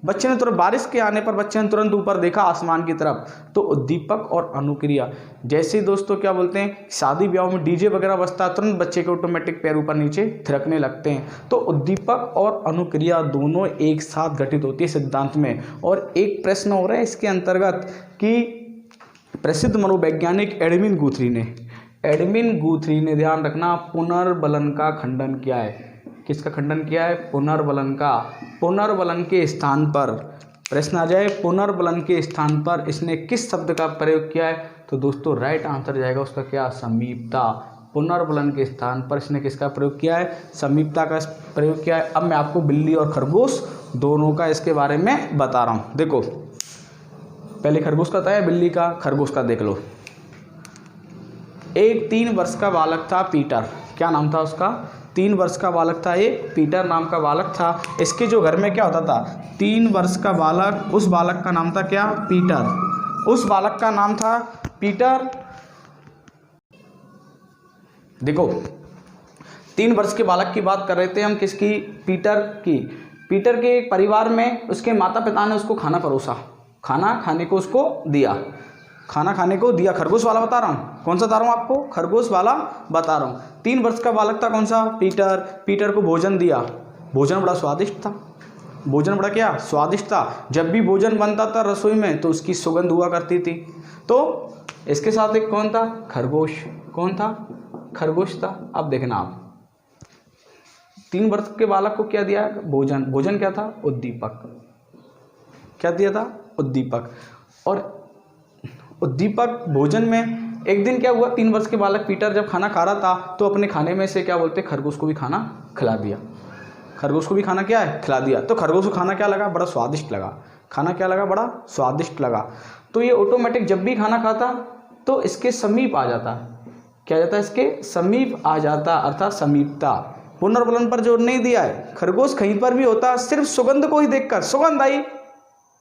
बच्चे ने तुरंत, बारिश के आने पर बच्चे ने तुरंत ऊपर देखा आसमान की तरफ, तो उद्दीपक और अनुक्रिया। जैसे दोस्तों क्या बोलते हैं, शादी ब्याह में डीजे वगैरह बजता है, तुरंत बच्चे के ऑटोमेटिक पैर ऊपर नीचे थिरकने लगते हैं। तो उद्दीपक और अनुक्रिया दोनों एक साथ घटित होती है सिद्धांत में। और एक प्रश्न हो रहा है इसके अंतर्गत कि प्रसिद्ध मनोवैज्ञानिक एडमिन गुथरी ने ध्यान रखना, पुनर्बलन का खंडन किया है। किसका खंडन किया है, पुनर्बलन का। पुनर्बलन के स्थान पर प्रश्न आ जाए, पुनर्बलन के स्थान पर इसने किस शब्द का प्रयोग किया है, तो दोस्तों राइट आंसर जाएगा उसका क्या, समीपता। पुनर्बलन के स्थान पर इसने किसका प्रयोग किया है, समीपता का प्रयोग किया है। अब मैं आपको बिल्ली और खरगोश दोनों का इसके बारे में बता रहा हूँ। देखो पहले खरगोश का था, बिल्ली का, खरगोश का देख लो। एक 3 वर्ष का बालक था पीटर, क्या नाम था उसका, 3 वर्ष का बालक था, एक पीटर नाम का बालक था। इसके जो घर में क्या होता था, 3 वर्ष का बालक, उस बालक का नाम था क्या, पीटर, उस बालक का नाम था पीटर। देखो 3 वर्ष के बालक की बात कर रहे थे हम, किसकी, पीटर की। पीटर के एक परिवार में उसके माता पिता ने उसको खाना परोसा, खाना खाने को उसको दिया, खाना खाने को दिया। खरगोश वाला बता रहा हूँ, कौन सा बता रहा हूँ आपको, खरगोश वाला बता रहा हूँ। 3 वर्ष का बालक था, कौन सा, पीटर। पीटर को भोजन दिया, भोजन बड़ा स्वादिष्ट था, भोजन बड़ा क्या, स्वादिष्ट था। जब भी भोजन बनता था रसोई में तो उसकी सुगंध हुआ करती थी। तो इसके साथ एक कौन था, खरगोश, कौन था, खरगोश था। अब देखना आप, 3 वर्ष के बालक को क्या दिया? भोजन। भोजन क्या था? उद्दीपक। क्या दिया था? उद्दीपक। और उद्दीपक भोजन में एक दिन क्या हुआ, 3 वर्ष के बालक पीटर जब खाना खा रहा था तो अपने खाने में से क्या बोलते, खरगोश को भी खाना खिला दिया। खरगोश को भी खाना क्या है? खिला दिया। तो खरगोश को खाना क्या लगा? बड़ा स्वादिष्ट लगा। खाना क्या लगा? बड़ा स्वादिष्ट लगा। तो ये ऑटोमेटिक जब भी खाना खाता तो इसके समीप आ जाता। क्या जाता है? इसके समीप आ जाता, अर्थात समीपता। पुनर्बलन पर जोर नहीं दिया है। खरगोश कहीं पर भी होता, सिर्फ सुगंध को ही देखकर, सुगंध आई,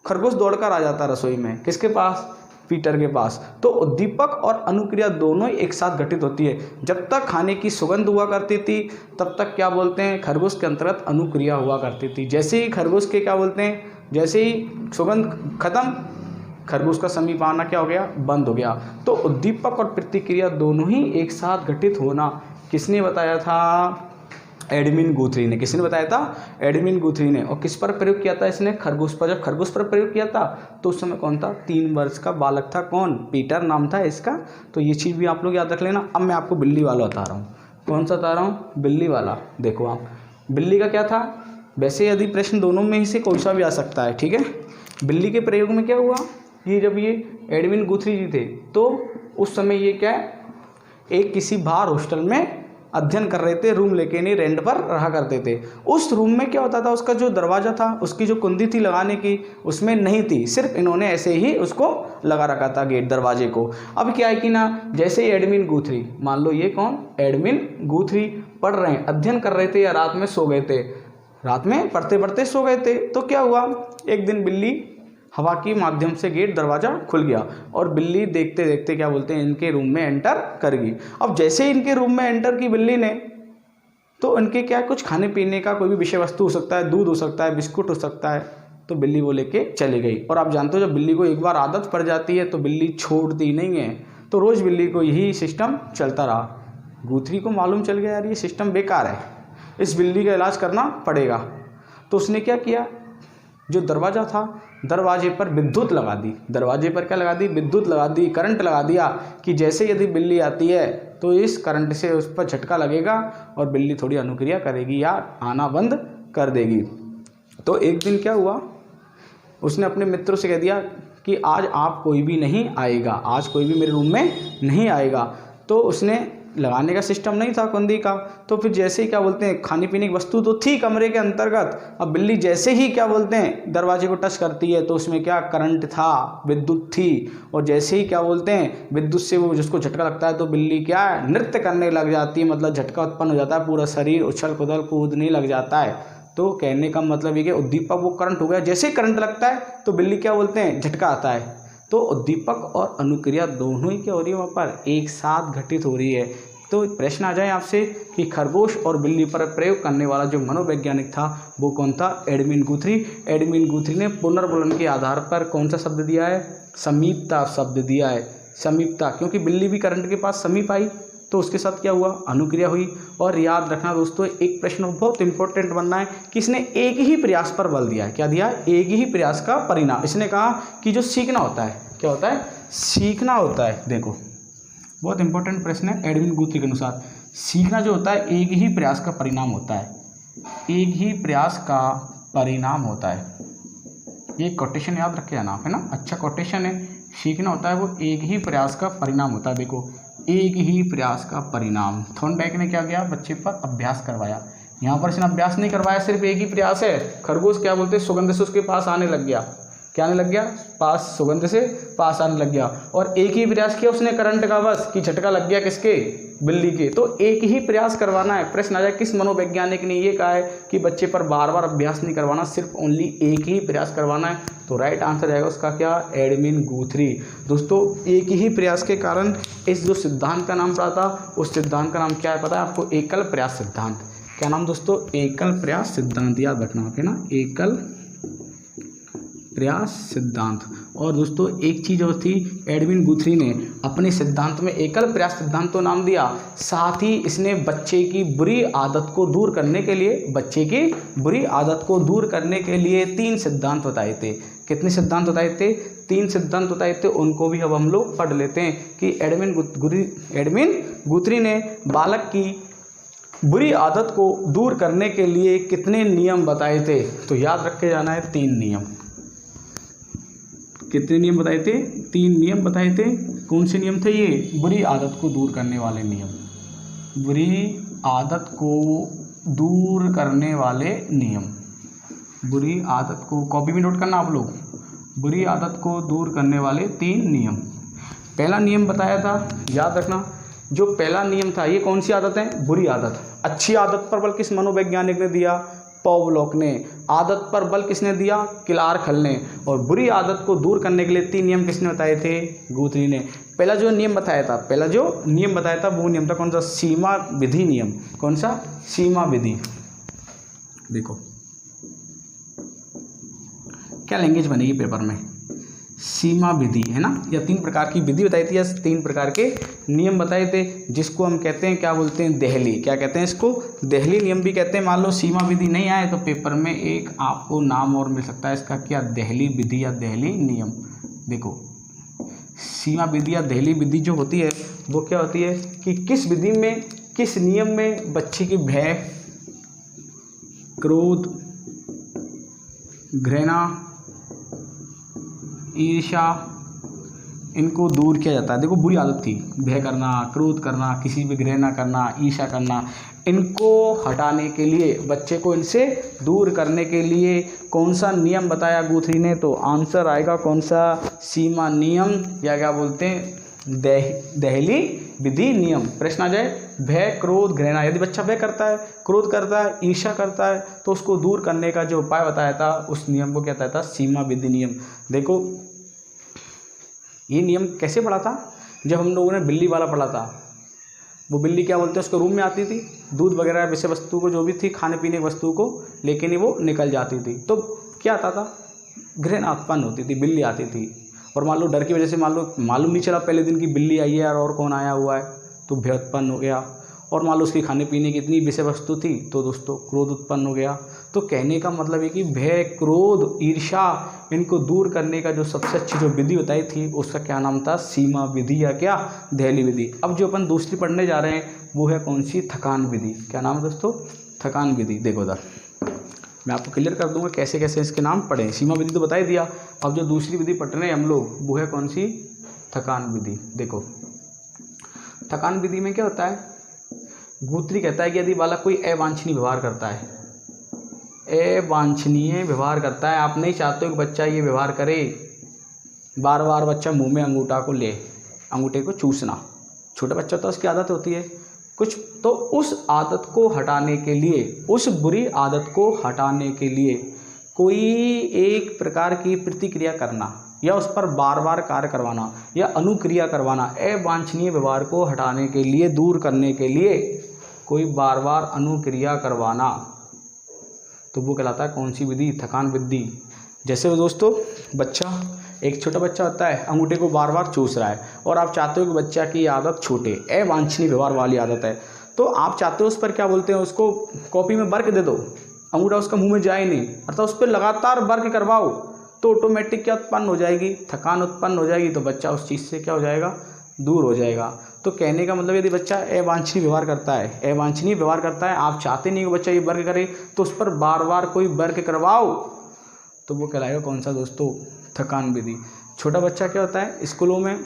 खरगोश दौड़कर आ जाता रसोई में। किसके पास? पीटर के पास। तो उद्दीपक और अनुक्रिया दोनों ही एक साथ घटित होती है। जब तक खाने की सुगंध हुआ करती थी तब तक क्या बोलते हैं, खरगोश के अंतर्गत अनुक्रिया हुआ करती थी। जैसे ही खरगोश के क्या बोलते हैं, जैसे ही सुगंध खत्म, खरगोश का समीप आना क्या हो गया? बंद हो गया। तो उद्दीपक और प्रतिक्रिया दोनों ही एक साथ घटित होना किसने बताया था? एडमिन गुथरी ने। किसने बताया था? एडमिन गुथरी ने। और किस पर प्रयोग किया था इसने? खरगोश पर। जब खरगोश पर प्रयोग किया था तो उस समय कौन था? 3 वर्ष का बालक था। कौन? पीटर नाम था इसका। तो ये चीज़ भी आप लोग याद रख लेना। अब मैं आपको बिल्ली वाला बता रहा हूँ। कौन सा बता रहा हूँ? बिल्ली वाला। देखो आप, बिल्ली का क्या था? वैसे यदि प्रश्न दोनों में ही से कोई सा भी आ सकता है, ठीक है। बिल्ली के प्रयोग में क्या हुआ, ये जब ये एडमिन गुथरी जी थे तो उस समय ये क्या है, एक किसी बाहर हॉस्टल में अध्ययन कर रहे थे, रूम लेके नहीं, रेंट पर रहा करते थे। उस रूम में क्या होता था, उसका जो दरवाज़ा था, उसकी जो कुंडी थी लगाने की, उसमें नहीं थी, सिर्फ इन्होंने ऐसे ही उसको लगा रखा था, गेट दरवाजे को। अब क्या है कि ना, जैसे ही एडमिन गुथरी, मान लो ये कौन, एडमिन गुथरी पढ़ रहे हैं, अध्ययन कर रहे थे या रात में सो गए थे, रात में पढ़ते पढ़ते सो गए थे, तो क्या हुआ, एक दिन बिल्ली हवा के माध्यम से गेट दरवाज़ा खुल गया और बिल्ली देखते देखते क्या बोलते हैं, इनके रूम में एंटर कर गई। अब जैसे ही इनके रूम में एंटर की बिल्ली ने, तो इनके क्या, कुछ खाने पीने का कोई भी विषय वस्तु हो सकता है, दूध हो सकता है, बिस्कुट हो सकता है, तो बिल्ली वो लेके चली गई। और आप जानते हो जब बिल्ली को एक बार आदत पड़ जाती है तो बिल्ली छोड़ती नहीं है, तो रोज़ बिल्ली को यही सिस्टम चलता रहा। गुथरी को मालूम चल गया यार ये सिस्टम बेकार है, इस बिल्ली का इलाज करना पड़ेगा। तो उसने क्या किया, जो दरवाज़ा था दरवाजे पर विद्युत लगा दी। दरवाजे पर क्या लगा दी, विद्युत लगा दी, करंट लगा दिया कि जैसे यदि बिल्ली आती है तो इस करंट से उस पर झटका लगेगा और बिल्ली थोड़ी अनुक्रिया करेगी या आना बंद कर देगी। तो एक दिन क्या हुआ, उसने अपने मित्रों से कह दिया कि आज आप कोई भी नहीं आएगा, आज कोई भी मेरे रूम में नहीं आएगा। तो उसने लगाने का सिस्टम नहीं था कुंडी का, तो फिर जैसे ही क्या बोलते हैं, खाने पीने की वस्तु तो थी कमरे के अंतर्गत, अब बिल्ली जैसे ही क्या बोलते हैं दरवाजे को टच करती है तो उसमें क्या, करंट था, विद्युत थी, और जैसे ही क्या बोलते हैं विद्युत से वो जिसको झटका लगता है तो बिल्ली क्या है, नृत्य करने लग जाती है, मतलब झटका उत्पन्न हो जाता है, पूरा शरीर उछल कुदल कूदने लग जाता है। तो कहने का मतलब ये कि उद्दीपक वो करंट हो गया, जैसे ही करंट लगता है तो बिल्ली क्या बोलते हैं, झटका आता है। तो उद्दीपक और अनुक्रिया दोनों ही क्या हो रही है, वहाँ पर एक साथ घटित हो रही है। तो प्रश्न आ जाए आपसे कि खरगोश और बिल्ली पर प्रयोग करने वाला जो मनोवैज्ञानिक था वो कौन था, एडमिन गुथरी। एडमिन गुथरी ने पुनर्बलन के आधार पर कौन सा शब्द दिया है, समीपता शब्द दिया है। समीपता, क्योंकि बिल्ली भी करंट के पास समीप आई तो उसके साथ क्या हुआ, अनुक्रिया हुई। और याद रखना दोस्तों, एक प्रश्न बहुत इंपॉर्टेंट बनना है कि इसने एक ही प्रयास पर बल दिया है। क्या दिया, एक ही प्रयास का परिणाम। इसने कहा कि जो सीखना होता है, क्या होता है, सीखना होता है। देखो बहुत इंपॉर्टेंट प्रश्न है एडमिन गुथरी के अनुसार, सीखना जो होता है एक ही प्रयास का परिणाम होता है, एक ही प्रयास का परिणाम होता है। ये कोटेशन याद रखे जाना आप, है ना, अच्छा कोटेशन है। सीखना होता है वो एक ही प्रयास का परिणाम होता है। देखो एक ही प्रयास का परिणाम। थॉर्नडाइक ने क्या किया, बच्चे पर अभ्यास करवाया। यहाँ पर इसने अभ्यास नहीं करवाया, सिर्फ एक ही प्रयास है। खरगोश क्या बोलते हैं, सुगंध से उसके पास आने लग गया। क्या आने लग गया, पास, सुगंध से पास आने लग गया। और एक ही प्रयास किया उसने करंट का, बस कि झटका लग गया किसके, बिल्ली के। तो एक ही प्रयास करवाना है। प्रश्न आ जाए किस मनोवैज्ञानिक ने ये कहा है कि बच्चे पर बार बार अभ्यास नहीं करवाना, सिर्फ ओनली एक ही प्रयास करवाना है। तो राइट आंसर आएगा उसका क्या, एडमिन गुथरी। दोस्तों एक ही प्रयास के कारण इस जो सिद्धांत का नाम पड़ा था, उस सिद्धांत का नाम क्या है पता है आपको, एकल प्रयास सिद्धांत। क्या नाम दोस्तों, एकल प्रयास सिद्धांत, याद रखना है ना, एकल प्रयास सिद्धांत। और दोस्तों एक चीज़ और थी, एडमिन गुथरी ने अपने सिद्धांत में एकल प्रयास सिद्धांत तो नाम दिया, साथ ही इसने बच्चे की बुरी आदत को दूर करने के लिए, बच्चे की बुरी आदत को दूर करने के लिए 3 सिद्धांत बताए थे। कितने सिद्धांत बताए थे, 3 सिद्धांत बताए थे। उनको भी अब हम लोग पढ़ लेते हैं कि एडमिन गुथरी ने बालक की बुरी आदत को दूर करने के लिए कितने नियम बताए थे? तो याद रख के जाना है 3 नियम। कितने नियम बताए थे? 3 नियम बताए थे। कौन से नियम थे ये? बुरी आदत को दूर करने वाले नियम, बुरी आदत को दूर करने वाले नियम। बुरी आदत को कॉपी में नोट करना आप लोग, बुरी आदत को दूर करने वाले 3 नियम। पहला नियम बताया था, याद रखना, जो पहला नियम था ये कौन सी आदत है? बुरी आदत। अच्छी आदत पर बल किस मनोवैज्ञानिक ने दिया? पावलोव ने। आदत पर बल किसने दिया? क्लार्क ने। और बुरी आदत को दूर करने के लिए 3 नियम किसने बताए थे? गुथरी ने। पहला जो नियम बताया था, वो नियम था कौन सा? सीमा विधि नियम। कौन सा? सीमा विधि। देखो क्या लैंग्वेज बनेगी पेपर में, सीमा विधि, है ना। या 3 प्रकार की विधि बताई थी, या 3 प्रकार के नियम बताए थे, जिसको हम कहते हैं, क्या बोलते हैं? देहली। क्या कहते हैं इसको? देहली नियम भी कहते हैं। मान लो सीमा विधि नहीं आए तो पेपर में एक आपको नाम और मिल सकता है इसका, क्या? देहली विधि या देहली नियम। देखो सीमा विधि या देहली विधि जो होती है वो क्या होती है कि किस विधि में, किस नियम में बच्चे की भय, क्रोध, घृणा, ईर्ष्या, इनको दूर किया जाता है। देखो बुरी आदत थी, भय करना, क्रोध करना, किसी भी घृणा करना, ईर्ष्या करना, इनको हटाने के लिए, बच्चे को इनसे दूर करने के लिए कौन सा नियम बताया गुथरी ने? तो आंसर आएगा कौन सा? सीमा नियम, या क्या बोलते हैं? देहली विधि नियम। प्रश्न आ जाए भय, क्रोध, घृणा, यदि बच्चा भय करता है, क्रोध करता है, ईर्ष्या करता है, तो उसको दूर करने का जो उपाय बताया था उस नियम को क्या कहता था? सीमा विधि नियम। देखो ये नियम कैसे पढ़ा था? जब हम लोगों ने बिल्ली वाला पढ़ा था। वो बिल्ली क्या बोलते हैं, उसको रूम में आती थी, दूध वगैरह विषय वस्तु को जो भी थी खाने पीने की वस्तु को लेके नहीं वो निकल जाती थी, तो क्या आता था? घृणा उत्पन्न होती थी, बिल्ली आती थी। और मान लो डर की वजह से मान लो मालूम नहीं चला पहले दिन की बिल्ली आई है यार और कौन आया हुआ है, तो भय उत्पन्न हो गया। और मान लो उसकी खाने पीने की इतनी विषय वस्तु थी तो दोस्तों क्रोध उत्पन्न हो गया। तो कहने का मतलब है कि भय, क्रोध, ईर्ष्या, इनको दूर करने का जो सबसे अच्छी जो विधि बताई थी उसका क्या नाम था? सीमा विधि, या क्या? देहली विधि। अब जो अपन दूसरी पढ़ने जा रहे हैं वो है कौन सी? थकान विधि। क्या नाम है दोस्तों? थकान विधि। देखो उधर मैं आपको क्लियर कर दूंगा कैसे कैसे इसके नाम पढ़े। सीमा विधि तो बता ही दिया, अब जो दूसरी विधि पढ़ रहे हैं हम लोग वो है कौन सी? थकान विधि। देखो थकान विधि में क्या होता है? गुथरी कहता है कि यदि बालक कोई अवांछनीय व्यवहार करता है, अवांछनीय व्यवहार करता है, आप नहीं चाहते हो कि बच्चा ये व्यवहार करे, बार बार बच्चा मुंह में अंगूठा को ले, अंगूठे को चूसना, छोटा बच्चा तो उसकी आदत होती है कुछ, तो उस आदत को हटाने के लिए, उस बुरी आदत को हटाने के लिए कोई एक प्रकार की प्रतिक्रिया करना या उस पर बार बार कार्य करवाना या अनुक्रिया करवाना, अवांछनीय व्यवहार को हटाने के लिए, दूर करने के लिए कोई बार बार अनुक्रिया करवाना, तो वो कहलाता है कौन सी विधि? थकान विधि। जैसे दोस्तों बच्चा, एक छोटा बच्चा होता है, अंगूठे को बार बार चूस रहा है और आप चाहते हो कि बच्चा की आदत छूटे, अवांछनीय व्यवहार वाली आदत है, तो आप चाहते हो उस पर क्या बोलते हैं, उसको कॉपी में वर्क दे दो, अंगूठा उसका मुंह में जाए नहीं, अर्थात उस पर लगातार वर्क करवाओ, तो ऑटोमेटिक क्या उत्पन्न हो जाएगी? थकान उत्पन्न हो जाएगी। तो बच्चा उस चीज़ से क्या हो जाएगा? दूर हो जाएगा। तो कहने का मतलब यदि बच्चा अवांछनीय व्यवहार करता है, अवांछनीय व्यवहार करता है, आप चाहते नहीं कि बच्चा ये वर्क करे, तो उस पर बार बार कोई वर्क करवाओ, तो वो कहलाएगा कौन सा दोस्तों? थकान विधि। छोटा बच्चा क्या होता है, स्कूलों में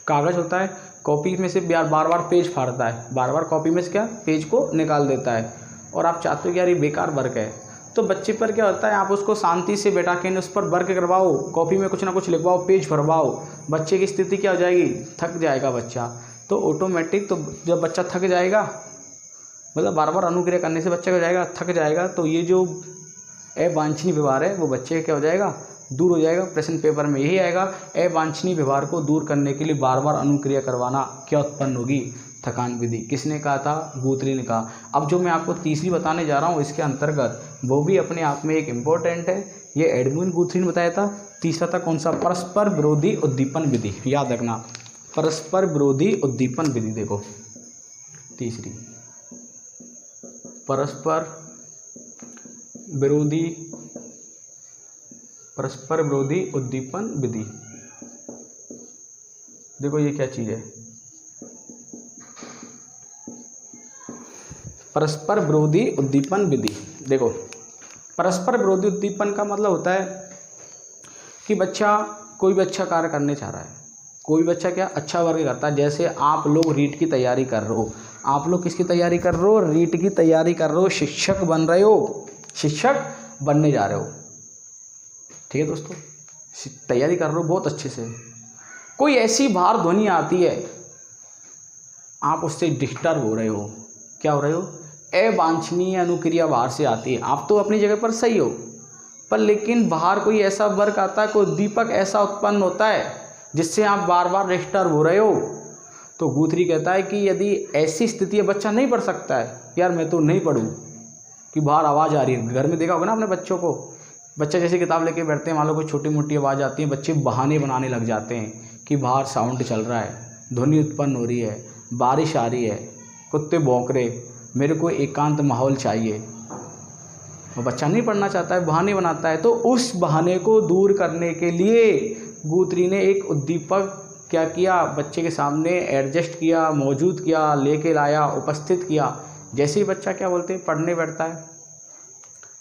कागज़ होता है, कॉपी में से बार बार पेज फाड़ता है, बार बार कॉपी में से क्या पेज को निकाल देता है, और आप चाहते हो कि यार ये बेकार वर्क है, तो बच्चे पर क्या होता है, आप उसको शांति से बैठा के उस पर वर्क करवाओ, कॉपी में कुछ ना कुछ लिखवाओ, पेज भरवाओ, बच्चे की स्थिति क्या हो जाएगी? थक जाएगा बच्चा। तो ऑटोमेटिक, तो जब बच्चा थक जाएगा, मतलब बार बार अनुक्रिया करने से बच्चा क्या हो जाएगा? थक जाएगा। तो ये जो अवांछनीय व्यवहार है वो बच्चे क्या हो जाएगा? दूर हो जाएगा। प्रश्न पेपर में यही आएगा, अवांछनीय व्यवहार को दूर करने के लिए बार बार अनुक्रिया करवाना, क्या उत्पन्न होगी? थकान विधि। किसने कहा था? गुथरी ने कहा। अब जो मैं आपको तीसरी बताने जा रहा हूँ इसके अंतर्गत, वो भी अपने आप में एक इम्पोर्टेंट है, ये एडमंड गुथरी ने बताया था। तीसरा था कौन सा? परस्पर विरोधी उद्दीपन विधि। याद रखना, परस्पर विरोधी उद्दीपन विधि। देखो तीसरी, परस्पर विरोधी उद्दीपन विधि। देखो ये क्या चीज़ है, परस्पर विरोधी उद्दीपन विधि। देखो, परस्पर विरोधी उद्दीपन का मतलब होता है कि कोई भी अच्छा कार्य करने चाह रहा है, कोई बच्चा क्या अच्छा वर्ग करता है। जैसे आप लोग रीट की तैयारी कर रहे हो, आप लोग किसकी तैयारी कर रहे हो? रीट की तैयारी कर रहे हो, शिक्षक बन रहे हो, शिक्षक बनने जा रहे हो। ठीक है दोस्तों, तैयारी कर रहे हो बहुत अच्छे से। कोई ऐसी बाहर ध्वनि आती है, आप उससे डिस्टर्ब हो रहे हो। क्या हो रहे हो? अवांछनीय अनुक्रिया बाहर से आती है। आप तो अपनी जगह पर सही हो, पर लेकिन बाहर कोई ऐसा वर्ग आता है, कोई उद्दीपक ऐसा उत्पन्न होता है जिससे आप बार बार डिस्टर्ब हो रहे हो। तो गुथरी कहता है कि यदि ऐसी स्थिति है, बच्चा नहीं पढ़ सकता है, यार मैं तो नहीं पढ़ूँ, कि बाहर आवाज़ आ रही है। घर में देखा होगा ना अपने बच्चों को, बच्चे जैसे किताब लेके बैठते हैं, मान लो कोई छोटी मोटी आवाज़ आती है, बच्चे बहाने बनाने लग जाते हैं कि बाहर साउंड चल रहा है, ध्वनि उत्पन्न हो रही है, बारिश आ रही है, कुत्ते भौंक रहे, मेरे को एकांत माहौल चाहिए। वो बच्चा नहीं पढ़ना चाहता है, बहाने बनाता है। तो उस बहाने को दूर करने के लिए गुथरी ने एक उद्दीपक क्या किया, बच्चे के सामने एडजस्ट किया, मौजूद किया, लेके लाया, उपस्थित किया। जैसे ही बच्चा क्या बोलते हैं पढ़ने बैठता है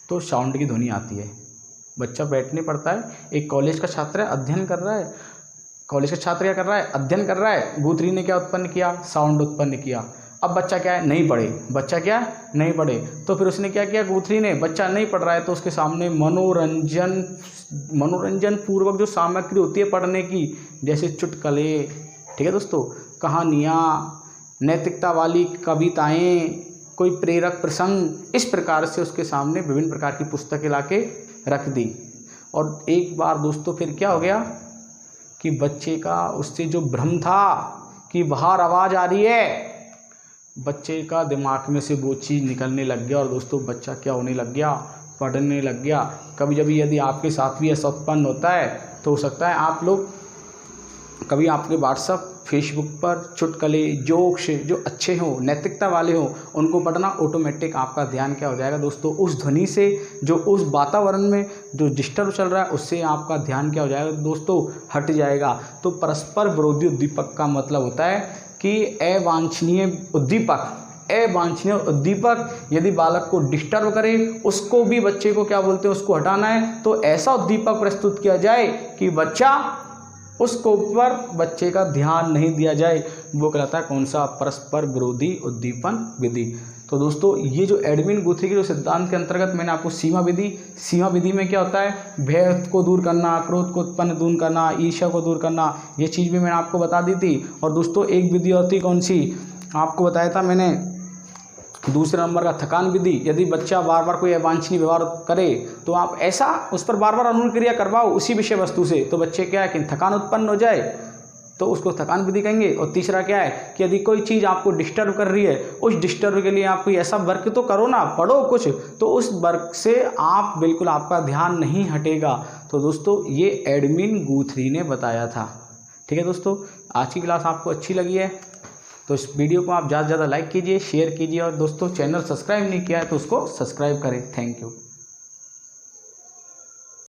तो साउंड की ध्वनि आती है। बच्चा बैठने पड़ता है, एक कॉलेज का छात्र है, अध्ययन कर रहा है, कॉलेज का छात्र क्या कर रहा है? अध्ययन कर रहा है। गुथरी ने क्या उत्पन्न किया? साउंड उत्पन्न किया। अब बच्चा क्या है? नहीं पढ़े, बच्चा क्या है? नहीं पढ़े। तो फिर उसने क्या किया गुथरी ने? बच्चा नहीं पढ़ रहा है तो उसके सामने मनोरंजन पूर्वक जो सामग्री होती है पढ़ने की, जैसे चुटकुले, ठीक है दोस्तों, कहानियाँ, नैतिकता वाली कविताएं, कोई प्रेरक प्रसंग, इस प्रकार से उसके सामने विभिन्न प्रकार की पुस्तकें लाके रख दी। और एक बार दोस्तों फिर क्या हो गया कि बच्चे का उससे जो भ्रम था कि बाहर आवाज़ आ रही है, बच्चे का दिमाग में से वो चीज़ निकलने लग गया और दोस्तों बच्चा क्या होने लग गया? पढ़ने लग गया। कभी कभी यदि आपके साथ भी ऐसा उत्पन्न होता है तो हो सकता है आप लोग कभी आपके व्हाट्सएप फेसबुक पर चुटकुले, जोक्स जो अच्छे हों, नैतिकता वाले हों, उनको पढ़ना, ऑटोमेटिक आपका ध्यान क्या हो जाएगा दोस्तों? उस ध्वनि से, जो उस वातावरण में जो डिस्टर्ब चल रहा है, उससे आपका ध्यान क्या हो जाएगा दोस्तों? हट जाएगा। तो परस्पर विरोधी उद्दीपक का मतलब होता है कि अवांछनीय उद्दीपक यदि बालक को डिस्टर्ब करे, उसको भी, बच्चे को क्या बोलते हैं, उसको हटाना है, तो ऐसा उद्दीपक प्रस्तुत किया जाए कि उसको ऊपर बच्चे का ध्यान नहीं दिया जाए। वो कहलाता है कौन सा? परस्पर विरोधी उद्दीपन विधि। तो दोस्तों ये जो एडविन गुथरी के जो सिद्धांत के अंतर्गत मैंने आपको सीमा विधि में क्या होता है? भय को दूर करना, क्रोध को उत्पन्न दूर करना, ईर्ष्या को दूर करना, ये चीज़ भी मैंने आपको बता दी थी। और दोस्तों एक विधि और थी कौन सी? आपको बताया था मैंने, दूसरे नंबर का थकान विधि। यदि बच्चा बार बार कोई अवांछनीय व्यवहार करे तो आप ऐसा उस पर बार बार अनुक्रिया करवाओ उसी विषय वस्तु से, तो बच्चे क्या है कि थकान उत्पन्न हो जाए, तो उसको थकान विधि कहेंगे। और तीसरा क्या है कि यदि कोई चीज़ आपको डिस्टर्ब कर रही है, उस डिस्टर्ब के लिए आप कोई ऐसा वर्क तो करो ना, पढ़ो कुछ, तो उस वर्क से आप बिल्कुल आपका ध्यान नहीं हटेगा। तो दोस्तों ये एडविन गुथरी ने बताया था। ठीक है दोस्तों, आज की क्लास आपको अच्छी लगी है तो इस वीडियो को आप ज़्यादा से ज़्यादा लाइक कीजिए, शेयर कीजिए, और दोस्तों चैनल सब्सक्राइब नहीं किया है तो उसको सब्सक्राइब करें। Thank you.